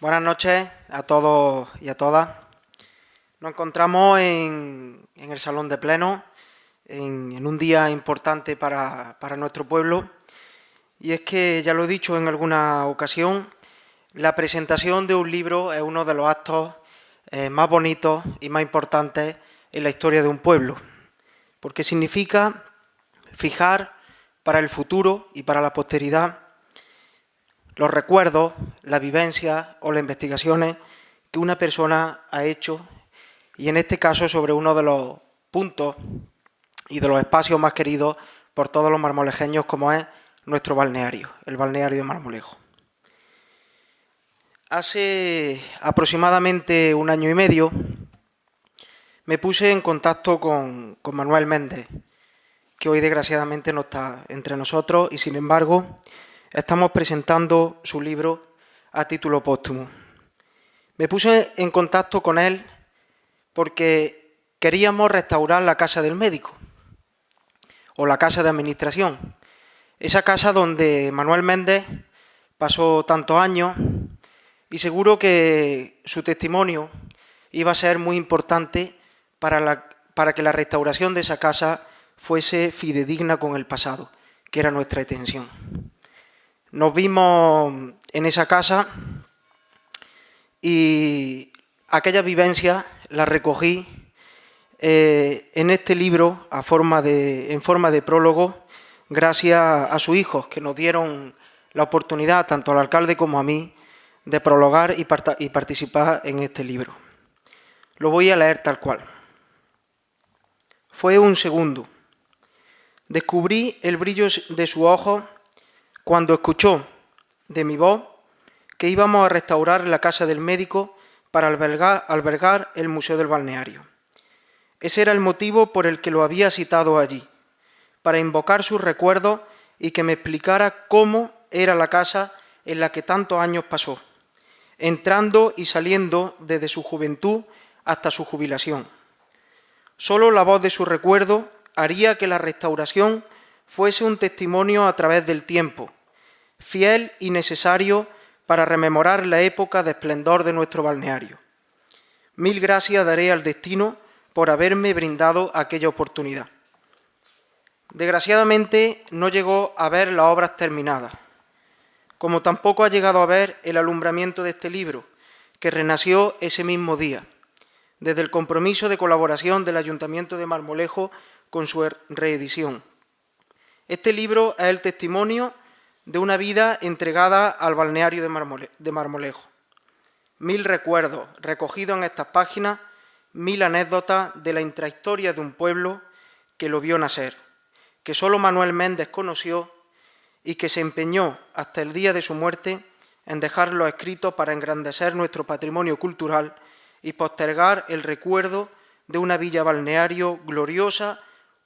Buenas noches a todos y a todas. Nos encontramos en el Salón de Pleno, en un día importante para nuestro pueblo, y es que, ya lo he dicho en alguna ocasión, la presentación de un libro es uno de los actos más bonitos y más importantes en la historia de un pueblo, porque significa fijar para el futuro y para la posteridad los recuerdos, las vivencias o las investigaciones que una persona ha hecho, y en este caso sobre uno de los puntos y de los espacios más queridos por todos los marmolejeños, como es nuestro balneario, el balneario de Marmolejo. Hace aproximadamente 1 año y medio me puse en contacto con Manuel Méndez, que hoy desgraciadamente no está entre nosotros y sin embargo estamos presentando su libro a título póstumo. Me puse en contacto con él porque queríamos restaurar la casa del médico o la casa de administración, esa casa donde Manuel Méndez pasó tantos años y seguro que su testimonio iba a ser muy importante para que la restauración de esa casa fuese fidedigna con el pasado, que era nuestra intención. Nos vimos en esa casa y aquella vivencia la recogí en este libro en forma de prólogo, gracias a sus hijos, que nos dieron la oportunidad, tanto al alcalde como a mí, de prologar y participar en este libro. Lo voy a leer tal cual. Fue un segundo. Descubrí el brillo de sus ojos cuando escuchó de mi voz que íbamos a restaurar la casa del médico para albergar el Museo del Balneario. Ese era el motivo por el que lo había citado allí, para invocar sus recuerdos y que me explicara cómo era la casa en la que tantos años pasó, entrando y saliendo desde su juventud hasta su jubilación. Solo la voz de su recuerdo haría que la restauración fuese un testimonio a través del tiempo, fiel y necesario para rememorar la época de esplendor de nuestro balneario. Mil gracias daré al destino por haberme brindado aquella oportunidad. Desgraciadamente no llegó a ver las obras terminadas, como tampoco ha llegado a ver el alumbramiento de este libro, que renació ese mismo día, desde el compromiso de colaboración del Ayuntamiento de Marmolejo con su reedición. Este libro es el testimonio de una vida entregada al balneario de Marmolejo. 1000 recuerdos recogidos en estas páginas, 1000 anécdotas de la intrahistoria de un pueblo que lo vio nacer, que solo Manuel Méndez conoció y que se empeñó hasta el día de su muerte en dejarlo escrito para engrandecer nuestro patrimonio cultural y postergar el recuerdo de una villa balneario gloriosa,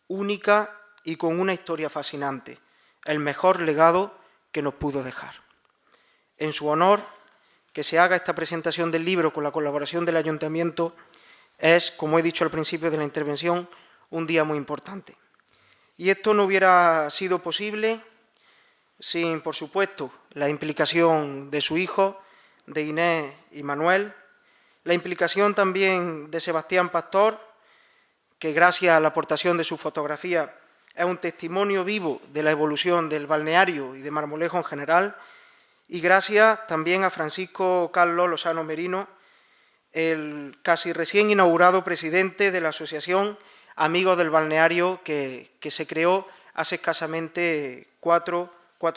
única y con una historia fascinante, el mejor legado que nos pudo dejar. En su honor, que se haga esta presentación del libro con la colaboración del Ayuntamiento es, como he dicho al principio de la intervención, un día muy importante. Y esto no hubiera sido posible sin, por supuesto, la implicación de su hijo, de Inés y Manuel, la implicación también de Sebastián Pastor, que gracias a la aportación de su fotografía es un testimonio vivo de la evolución del balneario y de Marmolejo en general, y gracias también a Francisco Carlos Lozano Merino, el casi recién inaugurado presidente de la Asociación Amigos del Balneario, que se creó hace escasamente cuatro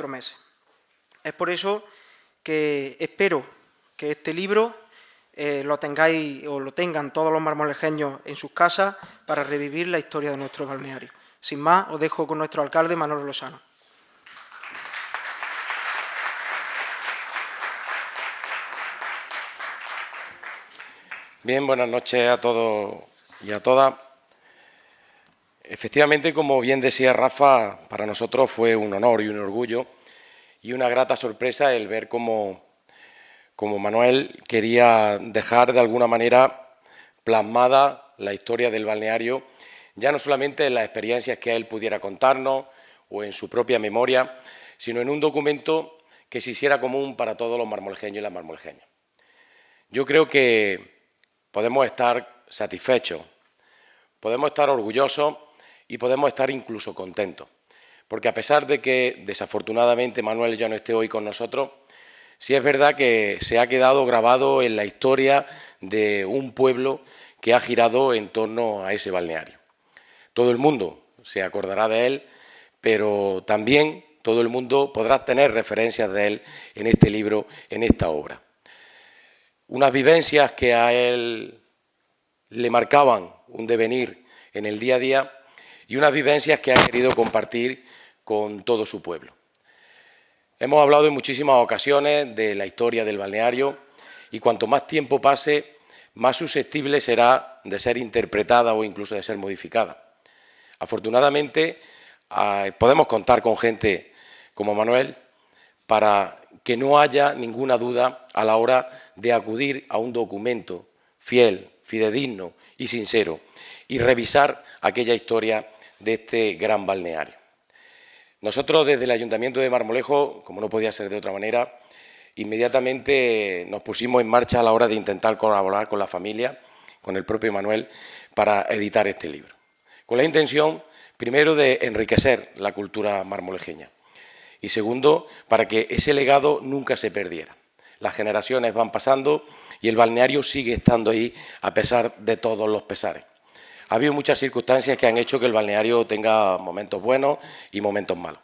meses. Es por eso que espero que este libro lo tengáis o lo tengan todos los marmolejeños en sus casas para revivir la historia de nuestro balneario. Sin más, os dejo con nuestro alcalde, Manolo Lozano. Bien, buenas noches a todos y a todas. Efectivamente, como bien decía Rafa, para nosotros fue un honor y un orgullo y una grata sorpresa el ver cómo Manuel quería dejar de alguna manera plasmada la historia del balneario, ya no solamente en las experiencias que él pudiera contarnos o en su propia memoria, sino en un documento que se hiciera común para todos los marmolejeños y las marmolejeñas. Yo creo que podemos estar satisfechos, podemos estar orgullosos y podemos estar incluso contentos. Porque a pesar de que desafortunadamente Manuel ya no esté hoy con nosotros, sí es verdad que se ha quedado grabado en la historia de un pueblo que ha girado en torno a ese balneario. Todo el mundo se acordará de él, pero también todo el mundo podrá tener referencias de él en este libro, en esta obra. Unas vivencias que a él le marcaban un devenir en el día a día y unas vivencias que ha querido compartir con todo su pueblo. Hemos hablado en muchísimas ocasiones de la historia del balneario y cuanto más tiempo pase, más susceptible será de ser interpretada o incluso de ser modificada. Afortunadamente, podemos contar con gente como Manuel para que no haya ninguna duda a la hora de acudir a un documento fiel, fidedigno y sincero y revisar aquella historia de este gran balneario. Nosotros desde el Ayuntamiento de Marmolejo, como no podía ser de otra manera, inmediatamente nos pusimos en marcha a la hora de intentar colaborar con la familia, con el propio Manuel, para editar este libro. Con la intención, primero, de enriquecer la cultura marmolejeña y segundo, para que ese legado nunca se perdiera. Las generaciones van pasando y el balneario sigue estando ahí a pesar de todos los pesares. Ha habido muchas circunstancias que han hecho que el balneario tenga momentos buenos y momentos malos.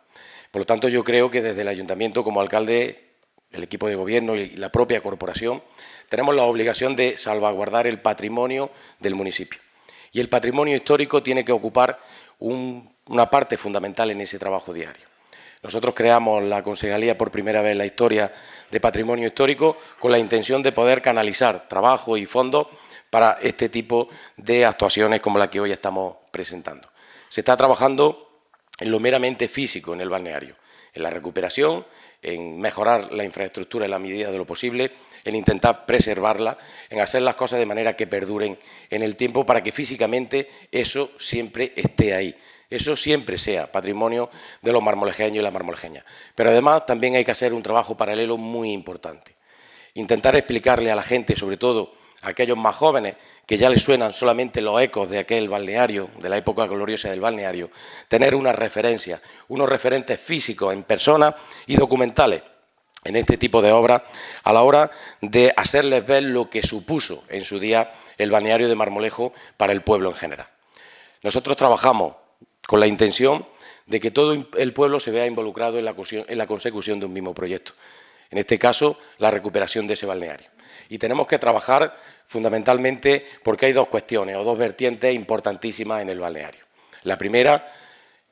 Por lo tanto, yo creo que desde el Ayuntamiento, como alcalde, el equipo de gobierno y la propia corporación, tenemos la obligación de salvaguardar el patrimonio del municipio. Y el patrimonio histórico tiene que ocupar una parte fundamental en ese trabajo diario. Nosotros creamos la Concejalía por primera vez en la historia de Patrimonio Histórico con la intención de poder canalizar trabajo y fondos para este tipo de actuaciones como la que hoy estamos presentando. Se está trabajando en lo meramente físico en el balneario, en la recuperación, en mejorar la infraestructura en la medida de lo posible, en intentar preservarla, en hacer las cosas de manera que perduren en el tiempo para que físicamente eso siempre esté ahí. Eso siempre sea patrimonio de los marmolejeños y las marmolejeñas. Pero además también hay que hacer un trabajo paralelo muy importante. Intentar explicarle a la gente, sobre todo a aquellos más jóvenes, que ya les suenan solamente los ecos de aquel balneario, de la época gloriosa del balneario, tener una referencia, unos referentes físicos en persona y documentales en este tipo de obras, a la hora de hacerles ver lo que supuso en su día el balneario de Marmolejo para el pueblo en general. Nosotros trabajamos con la intención de que todo el pueblo se vea involucrado en la consecución de un mismo proyecto. En este caso, la recuperación de ese balneario. Y tenemos que trabajar fundamentalmente porque hay dos cuestiones o dos vertientes importantísimas en el balneario. La primera,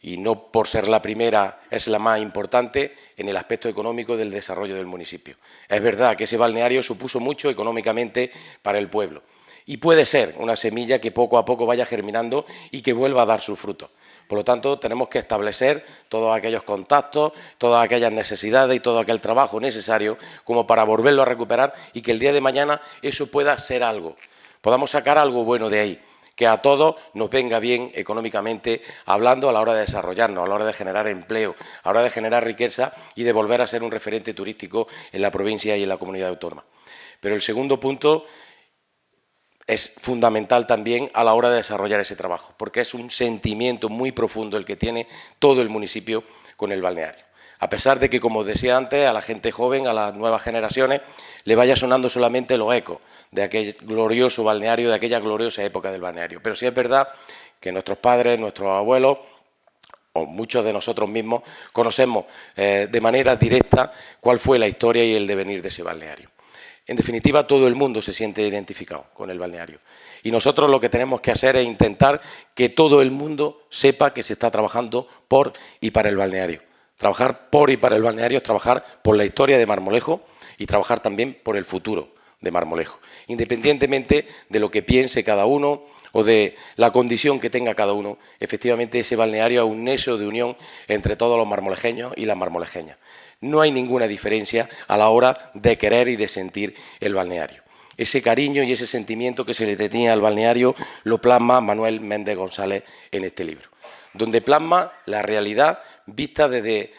y no por ser la primera, es la más importante en el aspecto económico del desarrollo del municipio. Es verdad que ese balneario supuso mucho económicamente para el pueblo. Y puede ser una semilla que poco a poco vaya germinando y que vuelva a dar sus frutos. Por lo tanto, tenemos que establecer todos aquellos contactos, todas aquellas necesidades y todo aquel trabajo necesario como para volverlo a recuperar y que el día de mañana eso pueda ser algo. Podamos sacar algo bueno de ahí, que a todos nos venga bien económicamente hablando a la hora de desarrollarnos, a la hora de generar empleo, a la hora de generar riqueza y de volver a ser un referente turístico en la provincia y en la comunidad autónoma. Pero el segundo punto es fundamental también a la hora de desarrollar ese trabajo, porque es un sentimiento muy profundo el que tiene todo el municipio con el balneario. A pesar de que, como decía antes, a la gente joven, a las nuevas generaciones, le vaya sonando solamente los ecos de aquel glorioso balneario, de aquella gloriosa época del balneario. Pero sí es verdad que nuestros padres, nuestros abuelos, o muchos de nosotros mismos, conocemos de manera directa cuál fue la historia y el devenir de ese balneario. En definitiva, todo el mundo se siente identificado con el balneario. Y nosotros lo que tenemos que hacer es intentar que todo el mundo sepa que se está trabajando por y para el balneario. Trabajar por y para el balneario es trabajar por la historia de Marmolejo y trabajar también por el futuro de Marmolejo, independientemente de lo que piense cada uno o de la condición que tenga cada uno. Efectivamente, ese balneario es un nexo de unión entre todos los marmolejeños y las marmolejeñas. No hay ninguna diferencia a la hora de querer y de sentir el balneario. Ese cariño y ese sentimiento que se le tenía al balneario lo plasma Manuel Méndez González en este libro, donde plasma la realidad vista desde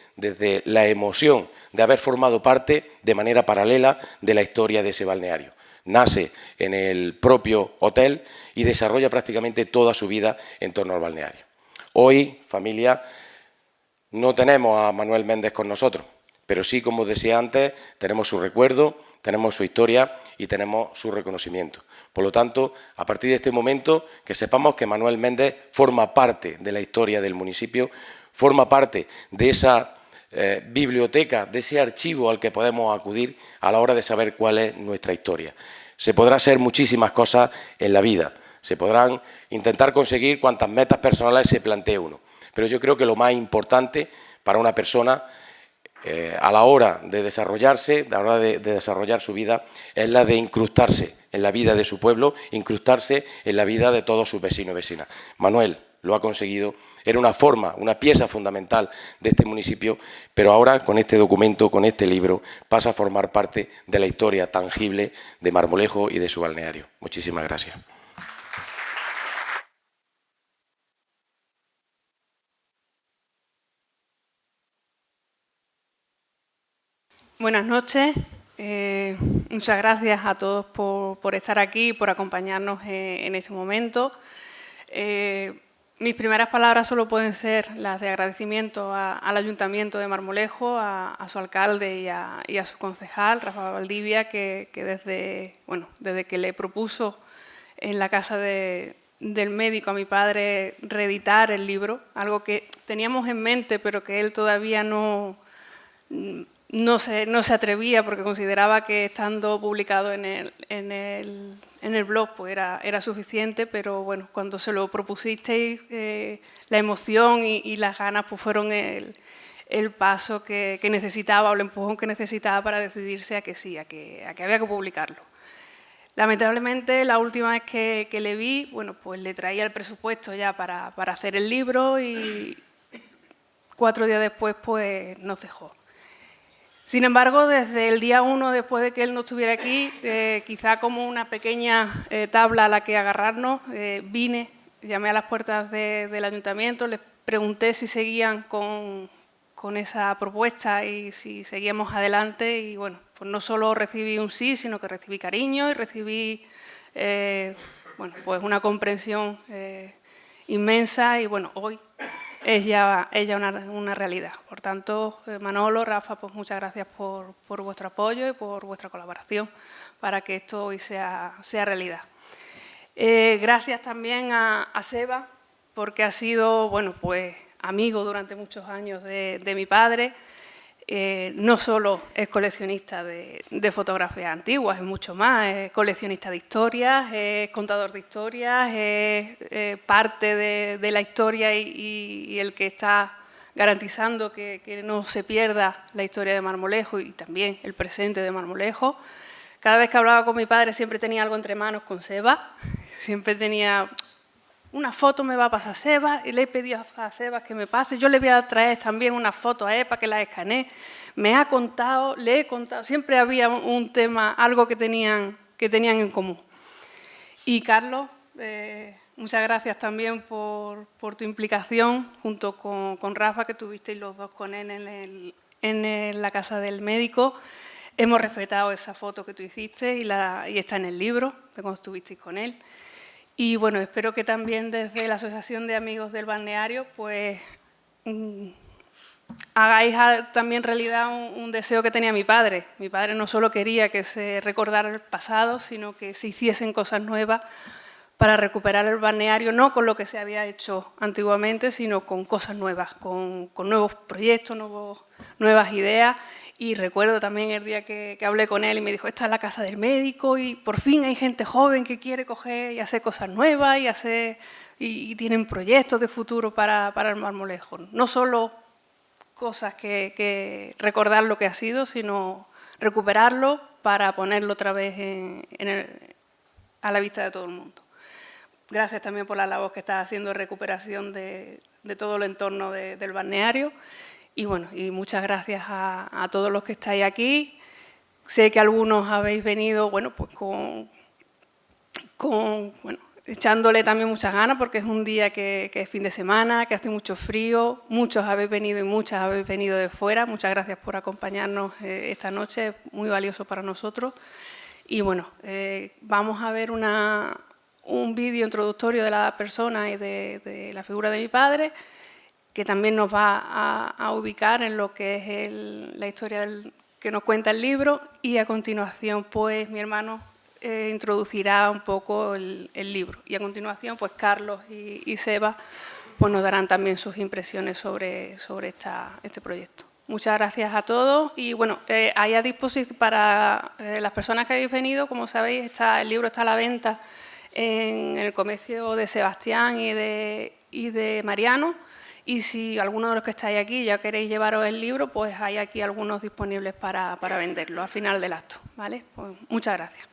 la emoción de haber formado parte de manera paralela de la historia de ese balneario. nace en el propio hotel y desarrolla prácticamente toda su vida en torno al balneario. Hoy, familia, no tenemos a Manuel Méndez con nosotros, pero sí, como os decía antes, tenemos su recuerdo, tenemos su historia y tenemos su reconocimiento. Por lo tanto, a partir de este momento, que sepamos que Manuel Méndez forma parte de la historia del municipio, forma parte de esa biblioteca, de ese archivo al que podemos acudir a la hora de saber cuál es nuestra historia. Se podrá hacer muchísimas cosas en la vida, se podrán intentar conseguir cuantas metas personales se plantee uno, pero yo creo que lo más importante para una persona a la hora de desarrollarse, a la hora de desarrollar su vida, es la de incrustarse en la vida de su pueblo, incrustarse en la vida de todos sus vecinos y vecinas. Manuel lo ha conseguido, era una forma, una pieza fundamental de este municipio, pero ahora con este documento, con este libro, pasa a formar parte de la historia tangible de Marmolejo y de su balneario. Muchísimas gracias. Buenas noches. Muchas gracias a todos por estar aquí y por acompañarnos en este momento. Mis primeras palabras solo pueden ser las de agradecimiento al Ayuntamiento de Marmolejo, a su alcalde y a su concejal, Rafa Valdivia, que desde que le propuso en la casa del médico a mi padre reeditar el libro, algo que teníamos en mente pero que él todavía no se atrevía porque consideraba que estando publicado en el blog pues era suficiente, pero bueno, cuando se lo propusisteis, la emoción y las ganas pues fueron el paso que necesitaba o el empujón que necesitaba para decidirse a que sí, a que había que publicarlo. Lamentablemente, la última vez que le vi, bueno, pues le traía el presupuesto ya para hacer el libro y 4 días después pues nos dejó. Sin embargo, desde el día 1, después de que él no estuviera aquí, quizá como una pequeña tabla a la que agarrarnos, vine, llamé a las puertas del ayuntamiento, les pregunté si seguían con esa propuesta y si seguíamos adelante y bueno, pues no solo recibí un sí, sino que recibí cariño y recibí pues una comprensión inmensa y bueno, hoy es ya una realidad. Por tanto, Manolo, Rafa, pues muchas gracias por vuestro apoyo y por vuestra colaboración para que esto hoy sea realidad. Gracias también a Seba, porque ha sido, bueno, pues amigo durante muchos años de mi padre. No solo es coleccionista de fotografías antiguas, es mucho más, es coleccionista de historias, es contador de historias, es parte de la historia y el que está garantizando que no se pierda la historia de Marmolejo y también el presente de Marmolejo. Cada vez que hablaba con mi padre siempre tenía algo entre manos con Seba, siempre tenía una foto me va a pasar Seba y le he pedido a Seba que me pase. Yo le voy a traer también una foto a él para que la escanee. Me ha contado, le he contado. Siempre había un tema, algo que tenían en común. Y Carlos, muchas gracias también por tu implicación junto con Rafa, que tuvisteis los dos con él en la casa del médico. Hemos respetado esa foto que tú hiciste y está en el libro de cuando estuvisteis con él. Y bueno, espero que también desde la Asociación de Amigos del Balneario pues hagáis también realidad un deseo que tenía mi padre. Mi padre no solo quería que se recordara el pasado, sino que se hiciesen cosas nuevas para recuperar el balneario, no con lo que se había hecho antiguamente, sino con cosas nuevas, con nuevos proyectos, nuevas ideas. Y recuerdo también el día que hablé con él y me dijo, esta es la casa del médico y por fin hay gente joven que quiere coger y hacer cosas nuevas y tienen proyectos de futuro para el Marmolejo. No solo cosas que recordar lo que ha sido, sino recuperarlo para ponerlo otra vez a la vista de todo el mundo. Gracias también por la labor que estás haciendo de recuperación de todo el entorno del balneario. Y bueno, y muchas gracias a todos los que estáis aquí. Sé que algunos habéis venido, bueno, pues echándole también muchas ganas porque es un día que es fin de semana, que hace mucho frío. Muchos habéis venido y muchas habéis venido de fuera. Muchas gracias por acompañarnos esta noche, es muy valioso para nosotros. Y bueno, vamos a ver un vídeo introductorio de la persona y de la figura de mi padre, que también nos va a ubicar en lo que es la historia que nos cuenta el libro, y a continuación pues mi hermano introducirá un poco el libro, y a continuación pues Carlos y Seba pues nos darán también sus impresiones sobre este proyecto. Muchas gracias a todos y bueno, hay a disposición para las personas que habéis venido, como sabéis, el libro está a la venta en el comercio de Sebastián y de Mariano, y si alguno de los que estáis aquí ya queréis llevaros el libro, pues hay aquí algunos disponibles para venderlo al final del acto, ¿vale? Pues muchas gracias.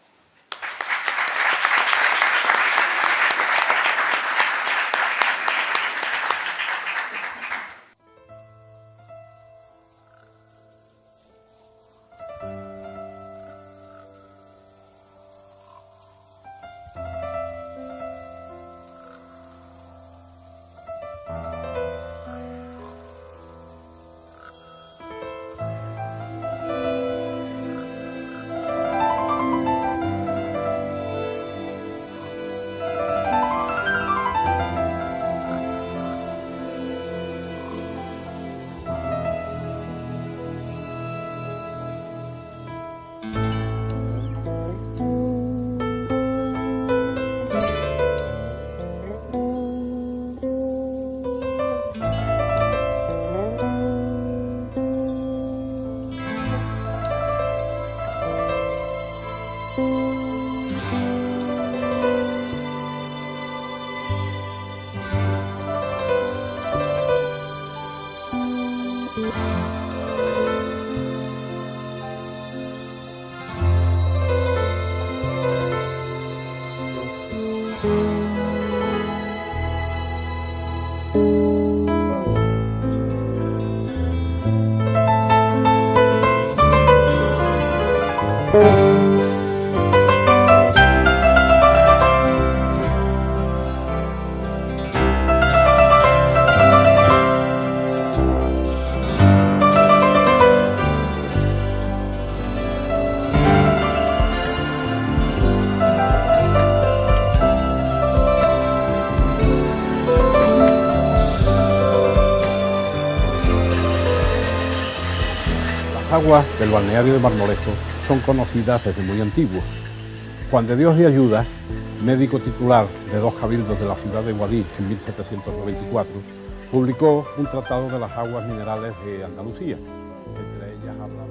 Las aguas del balneario de Marmolejo son conocidas desde muy antiguo. Juan de Dios y Ayuda, médico titular de 2 cabildos de la ciudad de Guadix en 1794, publicó un tratado de las aguas minerales de Andalucía. Entre ellas habla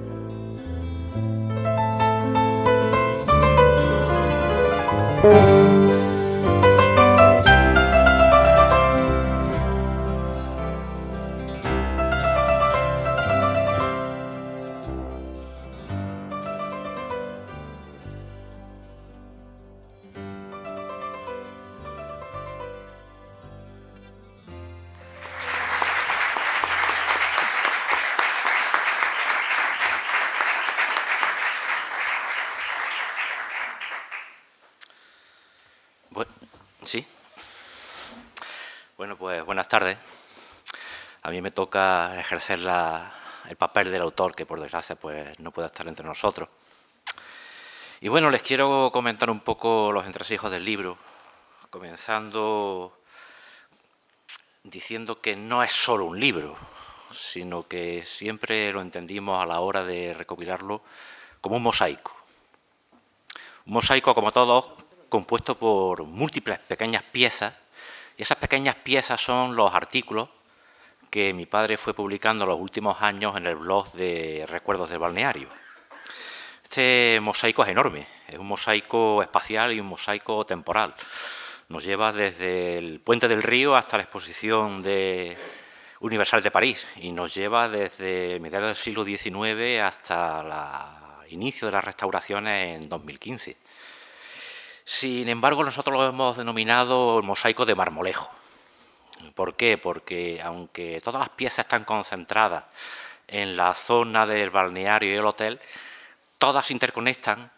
Sí. Bueno, pues buenas tardes. A mí me toca ejercer el papel del autor, que por desgracia pues no puede estar entre nosotros. Y bueno, les quiero comentar un poco los entresijos del libro, comenzando diciendo que no es solo un libro, sino que siempre lo entendimos a la hora de recopilarlo como un mosaico. Un mosaico, como todos, compuesto por múltiples pequeñas piezas, y esas pequeñas piezas son los artículos que mi padre fue publicando en los últimos años en el blog de Recuerdos del Balneario. Este mosaico es enorme, es un mosaico espacial y un mosaico temporal. Nos lleva desde el Puente del Río hasta la exposición universal de París, y nos lleva desde mediados del siglo XIX hasta el inicio de las restauraciones en 2015. Sin embargo, nosotros lo hemos denominado el mosaico de Marmolejo. ¿Por qué? Porque aunque todas las piezas están concentradas en la zona del balneario y el hotel, todas se interconectan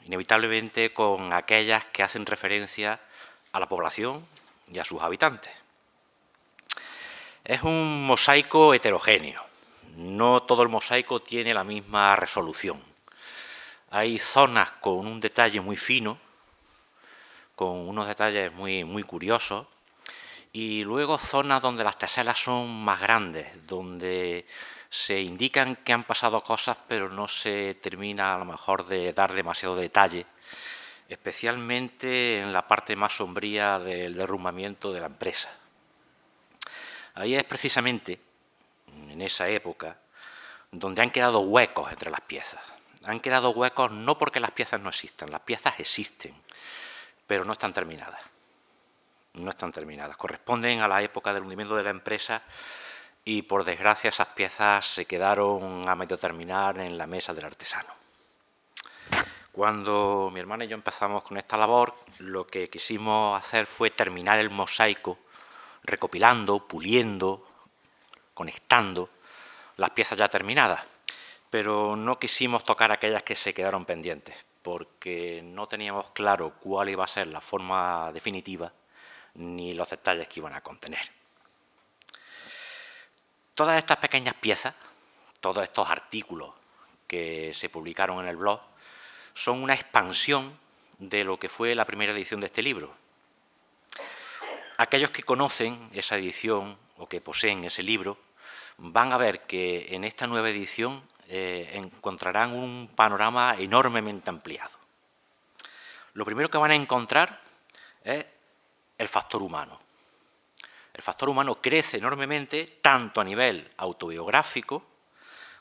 inevitablemente con aquellas que hacen referencia a la población y a sus habitantes. Es un mosaico heterogéneo. No todo el mosaico tiene la misma resolución. hay zonas con un detalle muy fino, con unos detalles muy curiosos, y luego zonas donde las teselas son más grandes, donde se indican que han pasado cosas, pero no se termina a lo mejor de dar demasiado detalle, especialmente en la parte más sombría del derrumbamiento de la empresa. Ahí es precisamente, en esa época, donde han quedado huecos entre las piezas. Han quedado huecos no porque las piezas no existan, las piezas existen, pero no están terminadas. No están terminadas, corresponden a la época del hundimiento de la empresa y, por desgracia, esas piezas se quedaron a medio terminar en la mesa del artesano. Cuando mi hermana y yo empezamos con esta labor, lo que quisimos hacer fue terminar el mosaico, recopilando, puliendo, conectando las piezas ya terminadas, pero no quisimos tocar aquellas que se quedaron pendientes, porque no teníamos claro cuál iba a ser la forma definitiva ni los detalles que iban a contener. Todas estas pequeñas piezas, todos estos artículos que se publicaron en el blog, son una expansión de lo que fue la primera edición de este libro. Aquellos que conocen esa edición o que poseen ese libro van a ver que en esta nueva edición encontrarán un panorama enormemente ampliado. Lo primero que van a encontrar es el factor humano. El factor humano crece enormemente tanto a nivel autobiográfico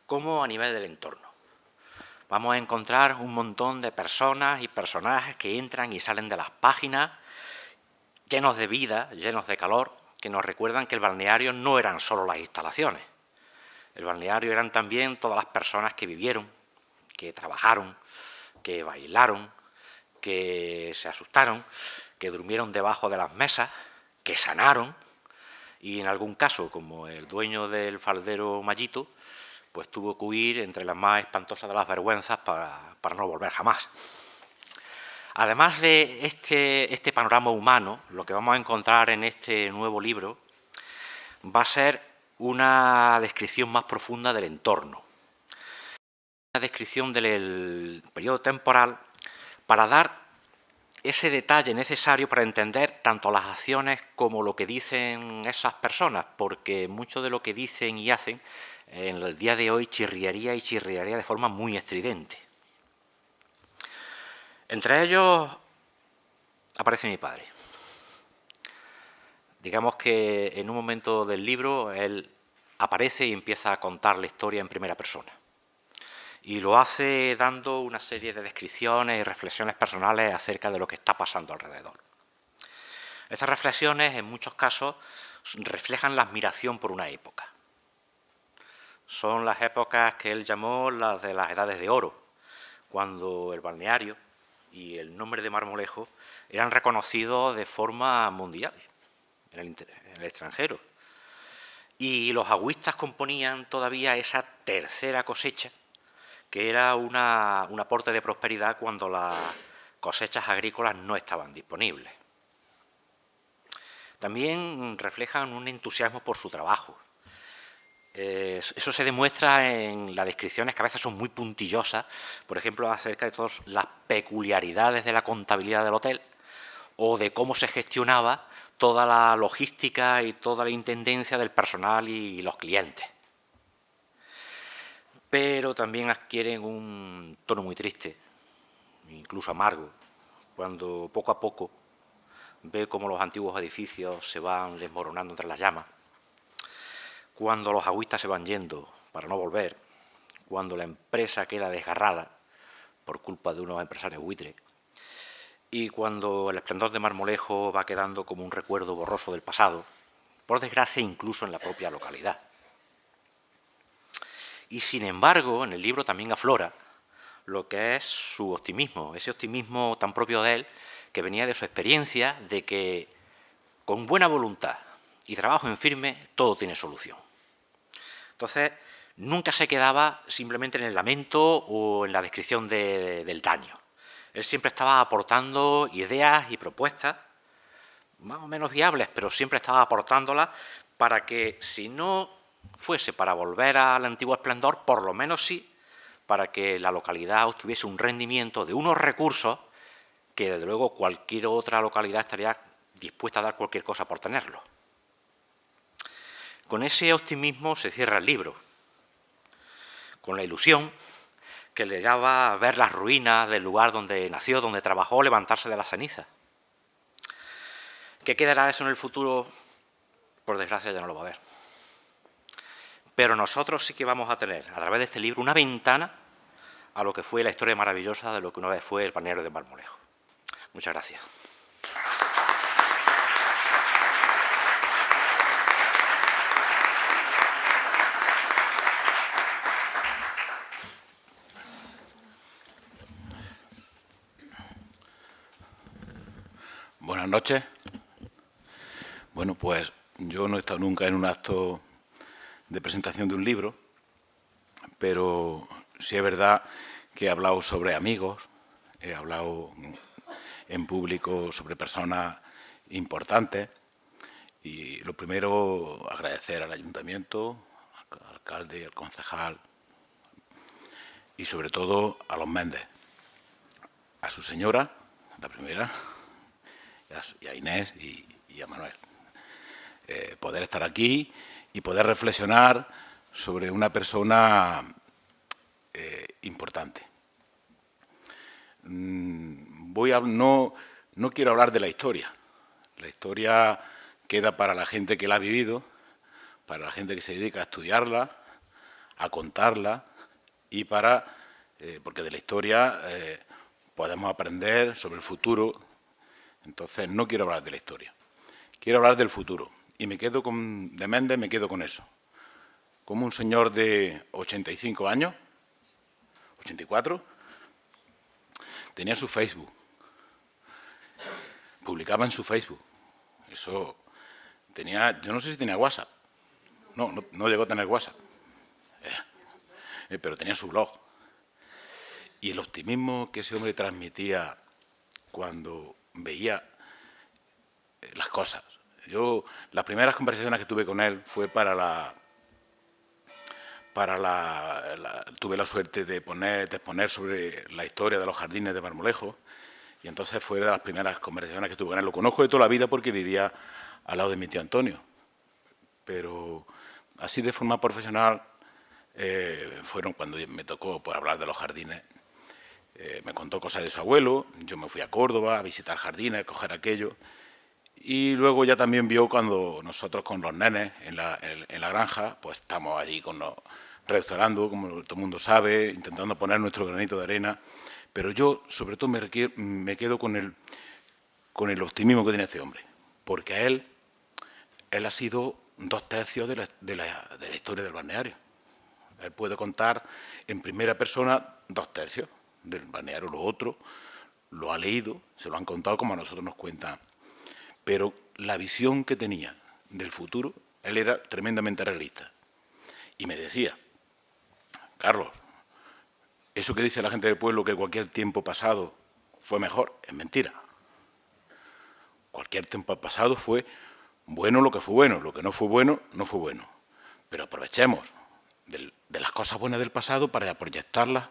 como a nivel del entorno. Vamos a encontrar un montón de personas y personajes que entran y salen de las páginas llenos de vida, llenos de calor, que nos recuerdan que el balneario no eran solo las instalaciones. El balneario eran también todas las personas que vivieron, que trabajaron, que bailaron, que se asustaron, que durmieron debajo de las mesas, que sanaron, y en algún caso, como el dueño del faldero Mallito, pues tuvo que huir entre las más espantosas de las vergüenzas para no volver jamás. Además de este panorama humano, lo que vamos a encontrar en este nuevo libro va a ser una descripción más profunda del entorno, una descripción del periodo temporal para dar ese detalle necesario para entender tanto las acciones como lo que dicen esas personas, porque mucho de lo que dicen y hacen en el día de hoy chirriaría de forma muy estridente. Entre ellos aparece mi padre. Digamos que en un momento del libro él aparece y empieza a contar la historia en primera persona. Y lo hace dando una serie de descripciones y reflexiones personales acerca de lo que está pasando alrededor. Estas reflexiones, en muchos casos, reflejan la admiración por una época. Son las épocas que él llamó las de las edades de oro, cuando el balneario y el nombre de Marmolejo eran reconocidos de forma mundial en el extranjero. Y los agüistas componían todavía esa tercera cosecha, que era un aporte de prosperidad cuando las cosechas agrícolas no estaban disponibles. También reflejan un entusiasmo por su trabajo. Eso se demuestra en las descripciones que a veces son muy puntillosas, por ejemplo, acerca de todas las peculiaridades de la contabilidad del hotel o de cómo se gestionaba toda la logística y toda la intendencia del personal y los clientes. Pero también adquieren un tono muy triste, incluso amargo, cuando poco a poco ve cómo los antiguos edificios se van desmoronando entre las llamas, cuando los agüistas se van yendo para no volver, cuando la empresa queda desgarrada por culpa de unos empresarios buitres, y cuando el esplendor de Marmolejo va quedando como un recuerdo borroso del pasado, por desgracia incluso en la propia localidad. Y sin embargo, en el libro también aflora lo que es su optimismo, ese optimismo tan propio de él, que venía de su experiencia de que con buena voluntad y trabajo en firme todo tiene solución. Entonces, nunca se quedaba simplemente en el lamento o en la descripción del daño. Él siempre estaba aportando ideas y propuestas, más o menos viables, pero siempre estaba aportándolas para que, si no fuese para volver al antiguo esplendor, por lo menos sí para que la localidad obtuviese un rendimiento de unos recursos que, desde luego, cualquier otra localidad estaría dispuesta a dar cualquier cosa por tenerlo. Con ese optimismo se cierra el libro, con la ilusión que le daba ver las ruinas del lugar donde nació, donde trabajó, levantarse de las cenizas. ¿Qué quedará eso en el futuro? Por desgracia ya no lo va a ver. Pero nosotros sí que vamos a tener, a través de este libro, una ventana a lo que fue la historia maravillosa de lo que una vez fue el balneario de Marmolejo. Muchas gracias. Buenas noches. Bueno, pues yo no he estado nunca en un acto de presentación de un libro, pero sí es verdad que he hablado sobre amigos, he hablado en público sobre personas importantes y lo primero, agradecer al ayuntamiento, al alcalde, al concejal y sobre todo a los Méndez, a su señora, la primera, y a Inés y a Manuel. Poder estar aquí y poder reflexionar sobre una persona importante. No quiero hablar de la historia. La historia queda para la gente que la ha vivido, para la gente que se dedica a estudiarla, a contarla y porque de la historia podemos aprender sobre el futuro. Entonces no quiero hablar de la historia, quiero hablar del futuro. Y de Méndez me quedo con eso. Como un señor de 85 años, 84, tenía su Facebook. Publicaba en su Facebook. Eso tenía, yo no sé si tenía WhatsApp. No llegó a tener WhatsApp. Pero tenía su blog. Y el optimismo que ese hombre transmitía cuando veía las cosas. Las primeras conversaciones que tuve con él fue tuve la suerte de exponer sobre la historia de los jardines de Marmolejo, y entonces fue de las primeras conversaciones que tuve con él. Lo conozco de toda la vida porque vivía al lado de mi tío Antonio, pero así de forma profesional fueron cuando me tocó hablar de los jardines. Me contó cosas de su abuelo, yo me fui a Córdoba a visitar jardines, a coger aquello. Y luego ya también vio cuando nosotros con los nenes en la granja, pues estamos allí restaurando, como todo el mundo sabe, intentando poner nuestro granito de arena. Pero yo, sobre todo, me quedo con el optimismo que tiene este hombre. Porque él ha sido 2/3 de la historia del balneario. Él puede contar en primera persona 2/3 del balneario. Lo otro lo ha leído, se lo han contado como a nosotros nos cuentan. Pero la visión que tenía del futuro, él era tremendamente realista. Y me decía, Carlos, eso que dice la gente del pueblo que cualquier tiempo pasado fue mejor, es mentira. Cualquier tiempo pasado fue bueno lo que fue bueno, lo que no fue bueno, no fue bueno. Pero aprovechemos de las cosas buenas del pasado para proyectarlas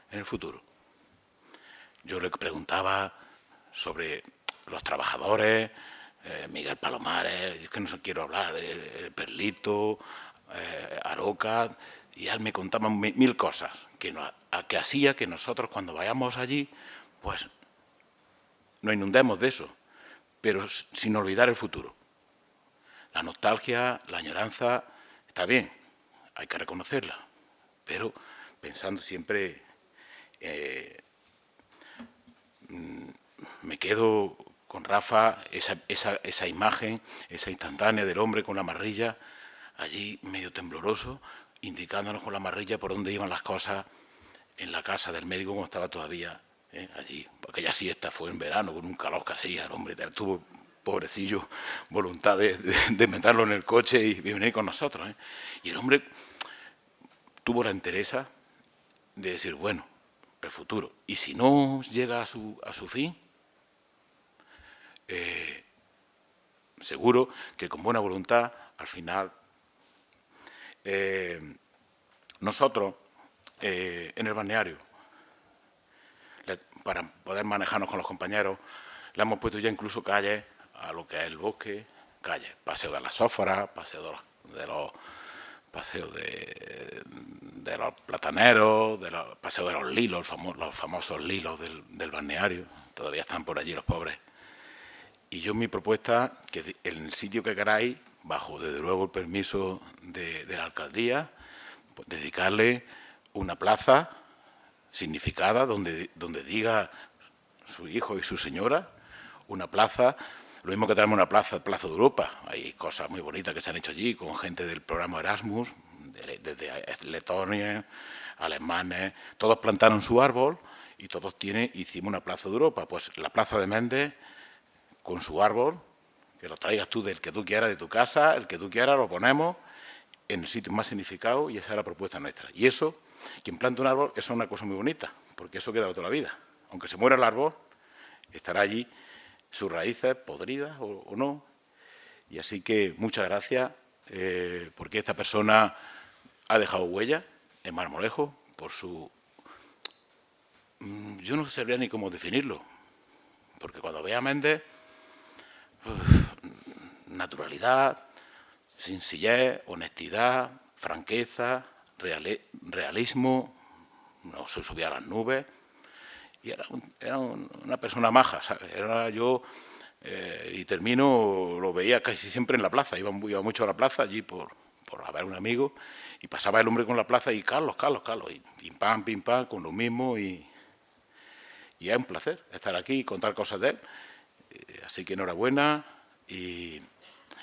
en el futuro. Yo le preguntaba sobre los trabajadores, Miguel Palomares, es que no quiero hablar, Perlito, Aroca, y él me contaba mil cosas que hacía que nosotros cuando vayamos allí, pues nos inundemos de eso, pero sin olvidar el futuro. La nostalgia, la añoranza, está bien, hay que reconocerla, pero pensando siempre, me quedo con Rafa, esa imagen, esa instantánea del hombre con la marrilla, allí medio tembloroso, indicándonos con la marrilla por dónde iban las cosas en la casa del médico como estaba todavía allí. Porque ya siesta fue en verano, con un calor que hacía, el hombre tuvo, pobrecillo, voluntad de meterlo en el coche y venir con nosotros. Y el hombre tuvo la entereza de decir, bueno, el futuro. Y si no llega a su fin, seguro que con buena voluntad, al final, nosotros en el balneario. Para poder manejarnos con los compañeros, le hemos puesto ya incluso calles a lo que es el bosque, calles, paseo de las sóforas, paseo de los plataneros, paseo de los lilos, los famosos lilos del balneario. Todavía están por allí los pobres. Y yo mi propuesta, que en el sitio que queráis, bajo desde luego el permiso de la alcaldía, pues dedicarle una plaza significada donde diga su hijo y su señora, una plaza, lo mismo que tenemos una plaza de Europa. Hay cosas muy bonitas que se han hecho allí con gente del programa Erasmus, desde Letonia, alemanes, todos plantaron su árbol y todos hicimos una plaza de Europa. Pues la plaza de Méndez, con su árbol, que lo traigas tú del que tú quieras, de tu casa, el que tú quieras, lo ponemos en el sitio más significado y esa es la propuesta nuestra. Y eso, quien planta un árbol, eso es una cosa muy bonita, porque eso queda toda la vida. Aunque se muera el árbol, estará allí sus raíces podridas o no. Y así que muchas gracias, porque esta persona ha dejado huella en Marmolejo por su... Yo no sabría ni cómo definirlo, porque cuando ve a Méndez, naturalidad, sencillez, honestidad, franqueza, realismo, no se subía a las nubes, y era una persona maja, ¿sabes? Y termino, lo veía casi siempre en la plaza, iba mucho a la plaza allí por a ver un amigo, y pasaba el hombre con la plaza y Carlos, y pim pam, con lo mismo, y es un placer estar aquí y contar cosas de él. Así que enhorabuena, y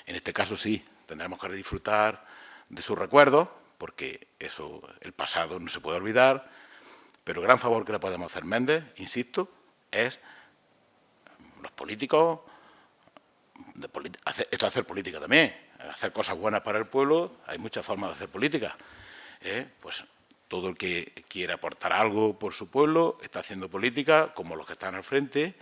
en este caso sí, tendremos que disfrutar de sus recuerdos, porque eso, el pasado no se puede olvidar, pero el gran favor que le podemos hacer Méndez, insisto, es los políticos, esto es hacer política también, hacer cosas buenas para el pueblo, hay muchas formas de hacer política. Pues todo el que quiera aportar algo por su pueblo está haciendo política, como los que están al frente,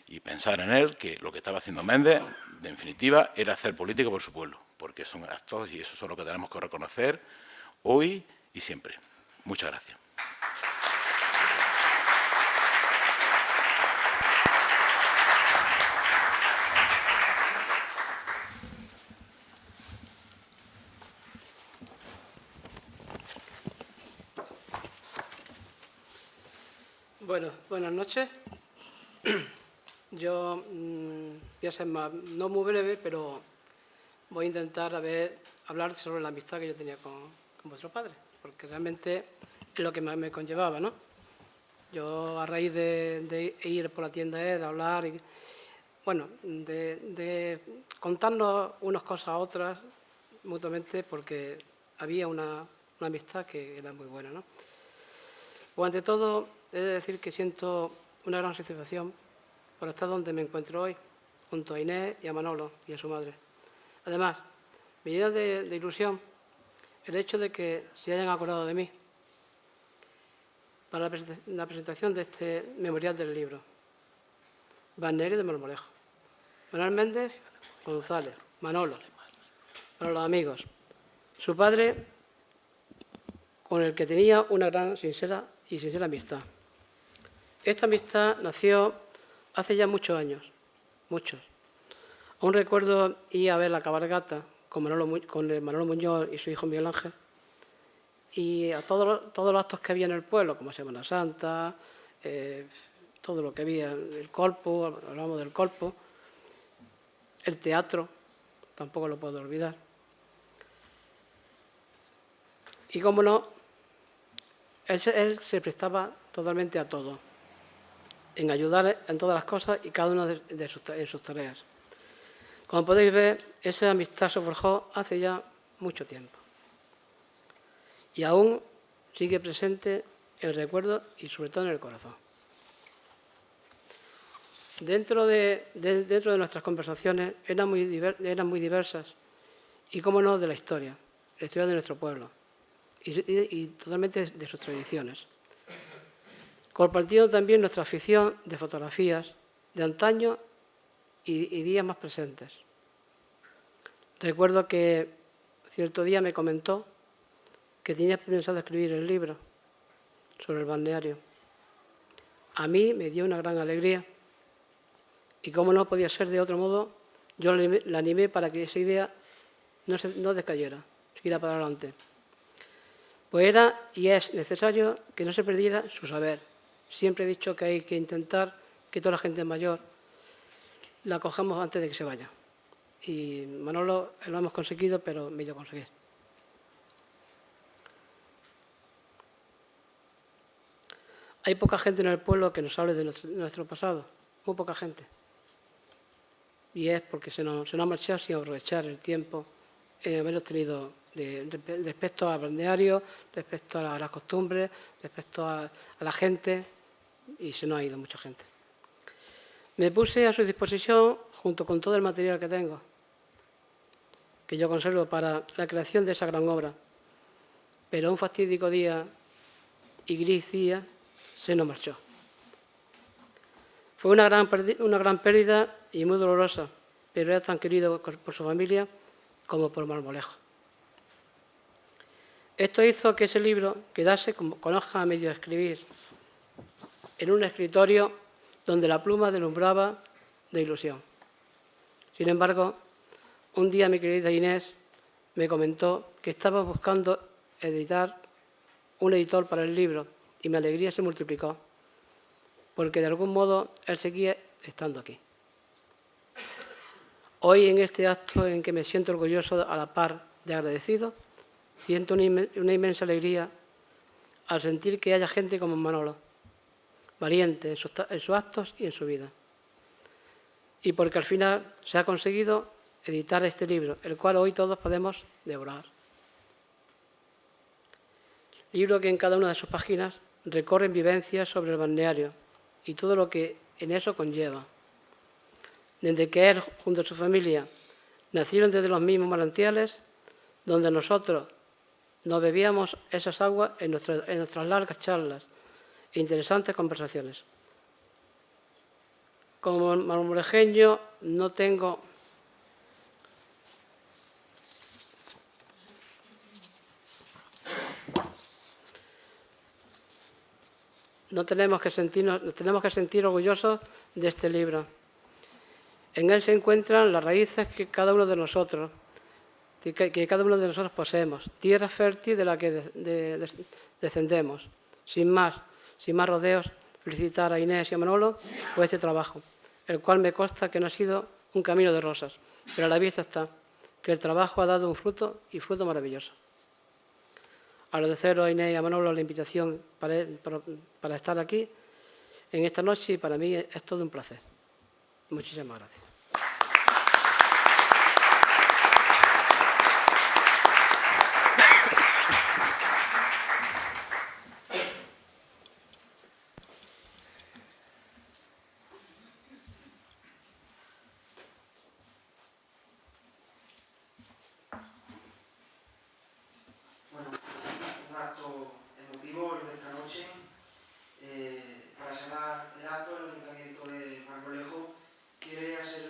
y pensar en él que lo que estaba haciendo Méndez, en definitiva, era hacer política por su pueblo, porque son actos y eso es lo que tenemos que reconocer hoy y siempre. Muchas gracias. Bueno, buenas noches. Yo voy a ser no muy breve, pero voy a intentar hablar sobre la amistad que yo tenía con vuestro padre, porque realmente es lo que más me conllevaba, ¿no? Yo, a raíz de ir por la tienda a él, hablar, y, bueno, de contarnos unas cosas a otras mutuamente, porque había una amistad que era muy buena, ¿no? Pues, ante todo, he de decir que siento una gran satisfacción por estar donde me encuentro hoy, junto a Inés y a Manolo y a su madre. Además, me llena de ilusión el hecho de que se hayan acordado de mí para la presentación de este memorial del libro, Balneario de Marmolejo. Manuel Méndez González, Manolo, para los amigos. Su padre, con el que tenía una gran, sincera amistad. Esta amistad nació hace ya muchos años, muchos. Aún recuerdo ir a ver la cabalgata con Manolo Muñoz y su hijo Miguel Ángel, y a todos los actos que había en el pueblo, como Semana Santa, todo lo que había, el Corpus, hablamos del Corpus, el teatro, tampoco lo puedo olvidar. Y cómo no, él se prestaba totalmente a todo, en ayudar en todas las cosas y cada una de sus tareas. Como podéis ver, esa amistad se forjó hace ya mucho tiempo. Y aún sigue presente el recuerdo y sobre todo en el corazón. Dentro de nuestras conversaciones eran muy diversas y, cómo no, de la historia de nuestro pueblo y totalmente de sus tradiciones. Compartiendo también nuestra afición de fotografías de antaño y días más presentes. Recuerdo que cierto día me comentó que tenía pensado escribir el libro sobre el balneario. A mí me dio una gran alegría y como no podía ser de otro modo, yo la animé para que esa idea no descayera, siguiera para adelante. Pues era y es necesario que no se perdiera su saber. Siempre he dicho que hay que intentar que toda la gente mayor la cojamos antes de que se vaya. Y Manolo lo hemos conseguido, pero medio conseguir. Hay poca gente en el pueblo que nos hable de nuestro pasado, muy poca gente. Y es porque se nos ha marchado sin aprovechar el tiempo haberlos tenido respecto al balneario, respecto a las costumbres, respecto a la gente, y se nos ha ido mucha gente. Me puse a su disposición junto con todo el material que tengo, que yo conservo para la creación de esa gran obra. Pero un fatídico día y gris día se nos marchó. Fue una gran pérdida y muy dolorosa, pero era tan querido por su familia como por Marmolejo. Esto hizo que ese libro quedase con hoja a medio escribir, en un escritorio donde la pluma deslumbraba de ilusión. Sin embargo, un día mi querida Inés me comentó que estaba buscando un editor para el libro y mi alegría se multiplicó, porque de algún modo él seguía estando aquí. Hoy, en este acto en que me siento orgulloso a la par de agradecido, siento una inmensa alegría al sentir que haya gente como Manolo, valiente en sus actos y en su vida. Y porque al final se ha conseguido editar este libro, el cual hoy todos podemos devorar. Libro que en cada una de sus páginas recorren vivencias sobre el balneario y todo lo que en eso conlleva. Desde que él, junto a su familia, nacieron desde los mismos manantiales, donde nosotros nos bebíamos esas aguas en nuestras largas charlas e interesantes conversaciones. Como marmolejeño no tenemos que sentir orgullosos de este libro. En él se encuentran las raíces que cada uno de nosotros poseemos, tierra fértil de la que descendemos. Sin más rodeos, felicitar a Inés y a Manolo por este trabajo, el cual me consta que no ha sido un camino de rosas, pero a la vista está que el trabajo ha dado un fruto y fruto maravilloso. Agradeceros a Inés y a Manolo la invitación para estar aquí en esta noche y para mí es todo un placer. Muchísimas gracias. Bueno, un acto emotivo el de esta noche. Para cerrar el acto, el Ayuntamiento de Marmolejo quiere hacer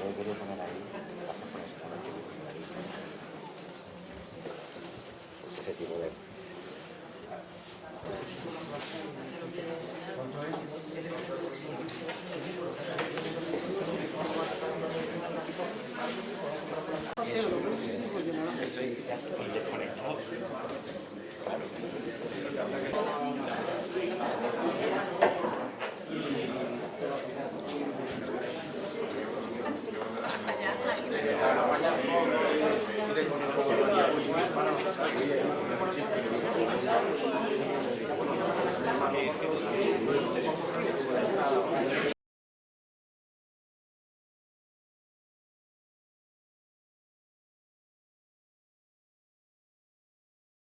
He querido poner ahí.